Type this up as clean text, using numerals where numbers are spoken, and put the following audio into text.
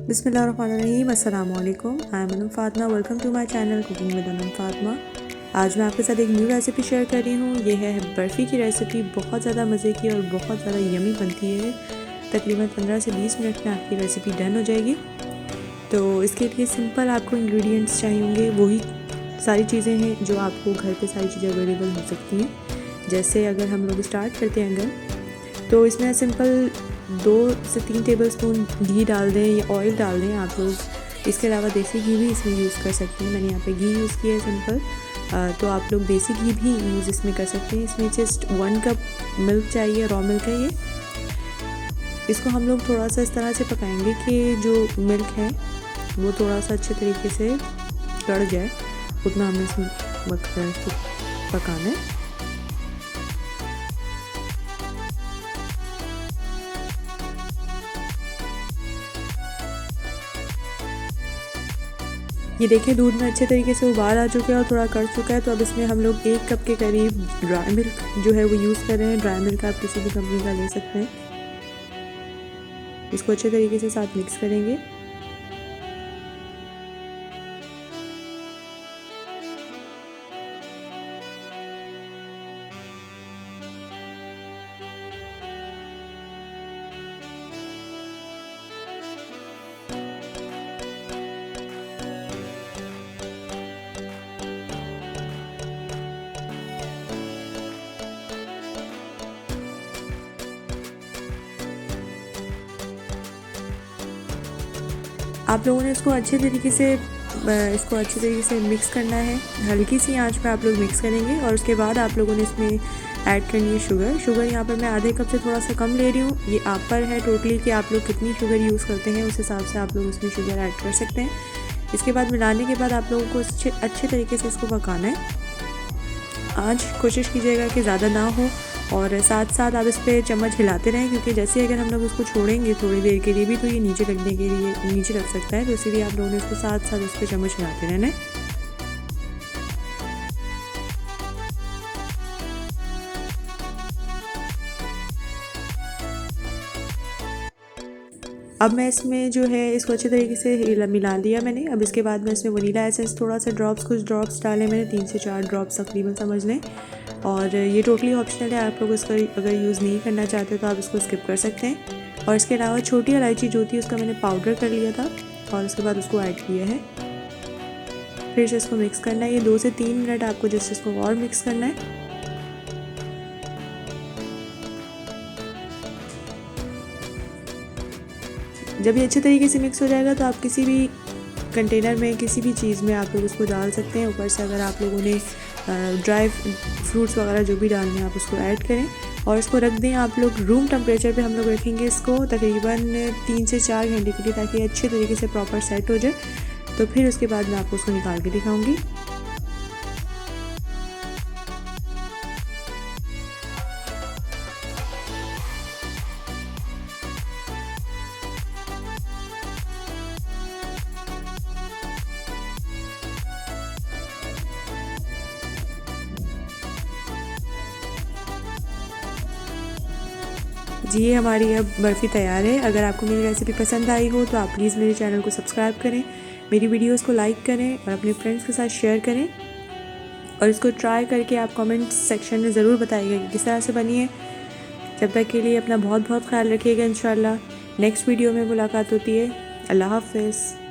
बिस्मिल्लाहिर्रहमानिर्रहीम, अस्सलाम वालेकुम। I am Anam Fatima. Welcome to my channel cooking with Anam Fatima. आज मैं आपके साथ एक न्यू रेसिपी शेयर कर रही हूँ। ये है बर्फ़ी की रेसिपी। बहुत ज़्यादा मज़े की और बहुत ज़्यादा यमी बनती है। तकरीबन 15 से 20 मिनट में आपकी रेसिपी डन हो जाएगी। तो इसके लिए सिंपल आपको इंग्रेडिएंट्स चाहिए होंगे, वही सारी चीज़ें हैं जो आपको घर पे सारी चीज़ें अवेलेबल हो सकती हैं। जैसे अगर हम लोग स्टार्ट करते हैं अगर, तो इसमें सिंपल 2 से 3 टेबलस्पून घी डाल दें या ऑयल डाल दें आप लोग। इसके अलावा देसी घी भी इसमें यूज़ कर सकते हैं। मैंने यहाँ पे घी यूज़ किया है सिंपल, तो आप लोग देसी घी भी यूज़ इसमें कर सकते हैं। इसमें जस्ट 1 कप मिल्क चाहिए, रॉ मिल्क है ये। इसको हम लोग थोड़ा सा इस तरह से पकाएंगे कि जो मिल्क है वो थोड़ा सा अच्छे तरीके से कड़ जाए, उतना हमें इसमें पकाना है। ये देखिए दूध में अच्छे तरीके से उबाल आ चुका है और थोड़ा कड़ चुका है। तो अब इसमें हम लोग 1 कप के करीब ड्राई मिल्क जो है वो यूज़ कर रहे हैं। ड्राई मिल्क आप किसी भी कंपनी का ले सकते हैं। इसको अच्छे तरीके से साथ मिक्स करेंगे। आप लोगों ने इसको अच्छे तरीके से मिक्स करना है। हल्की सी आंच पे आप लोग मिक्स करेंगे और उसके बाद आप लोगों ने इसमें ऐड करनी है शुगर। यहाँ पर मैं आधे कप से थोड़ा सा कम ले रही हूँ। ये आप पर है टोटली कि आप लोग कितनी शुगर यूज़ करते हैं, उस हिसाब से आप लोग इसमें शुगर ऐड कर सकते हैं। इसके बाद मिलाने के बाद आप लोगों को अच्छे तरीके से इसको पकाना है। आँच कोशिश कीजिएगा कि ज़्यादा ना हो और साथ साथ आप इस पर चम्मच हिलाते रहें, क्योंकि जैसे अगर हम लोग उसको छोड़ेंगे थोड़ी देर के लिए भी तो ये नीचे रख सकता है। तो इसीलिए आप लोगों ने इसको साथ साथ उस पर चम्मच हिलाते रहना है। अब मैं इसमें जो है इसको अच्छे तरीके से मिला लिया मैंने। अब इसके बाद मैं इसमें वनीला एसेंस थोड़ा सा कुछ ड्रॉप्स डाले मैंने, 3 से 4 ड्रॉप्स तकरीबन समझ लें। और ये टोटली ऑप्शनल है, आप लोग इसका अगर यूज़ नहीं करना चाहते तो आप इसको स्किप कर सकते हैं। और इसके अलावा छोटी इलायची जो थी उसका मैंने पाउडर कर लिया था और उसके बाद उसको ऐड किया है। फिर से इसको मिक्स करना है। ये 2 से 3 मिनट आपको जस्ट इसको और मिक्स करना है। जब ये अच्छे तरीके से मिक्स हो जाएगा तो आप किसी भी कंटेनर में, किसी भी चीज़ में आप लोग उसको डाल सकते हैं। ऊपर से अगर आप लोगों ने ड्राई फ्रूट्स वगैरह जो भी डालने हैं आप उसको ऐड करें और इसको रख दें आप लोग रूम टेम्परेचर पे। हम लोग रखेंगे इसको तकरीबन 3 से 4 घंटे के लिए, ताकि अच्छे तरीके से प्रॉपर सेट हो जाए। तो फिर उसके बाद मैं आपको उसको निकाल के दिखाऊँगी। जी, ये हमारी अब बर्फ़ी तैयार है। अगर आपको मेरी रेसिपी पसंद आई हो तो आप प्लीज़ मेरे चैनल को सब्सक्राइब करें, मेरी वीडियोस को लाइक करें और अपने फ्रेंड्स के साथ शेयर करें। और इसको ट्राई करके आप कमेंट सेक्शन में ज़रूर बताइएगा कि किस तरह से बनी है। जब तक के लिए अपना बहुत बहुत ख्याल रखिएगा। इंशाल्लाह नेक्स्ट वीडियो में मुलाकात होती है। अल्लाह हाफ़िज़।